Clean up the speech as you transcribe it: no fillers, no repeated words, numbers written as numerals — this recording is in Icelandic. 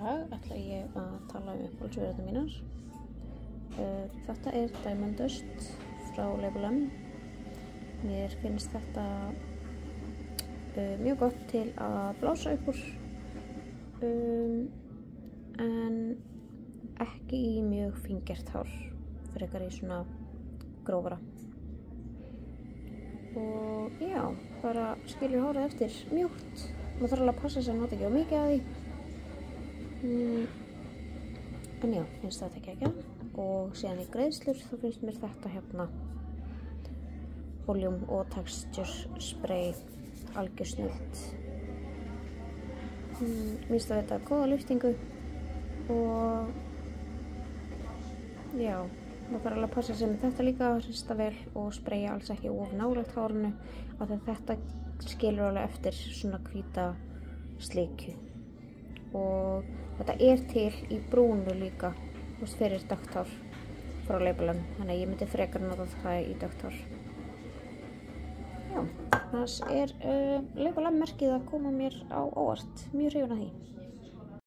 dag ætla ég að tala uppáhaldsvörurnar mínar. Þetta Diamond Dust frá Label M. Mér finnst þetta mjög gott til að blása upp úr, en ekki í mjög fíngert hár, frekar í svona grófara. Og já, bara skilur hárið eftir mjúkt. Maður þarf alveg að passa sig að nota ekki of mikið af því. En já, finnst þetta ekki. Og síðan í greiðslur þá finnst mér þetta hérna Volume og Texture Spray algjör snilld. Finnst þetta góða lyftingu og já, maður þarf alveg að passa sig með þetta líka, að hrista vel og spraya alls ekki of nálægt hárinu, af því að þetta skilur alveg eftir svona hvíta sleikju. Og þetta til í brúnu líka, fyrir dökkt hár frá Label M, þannig að ég myndi frekar nota það í dökkt hár. Já, annars Label M merkið að koma mér á óvart, mjög hrifin af því.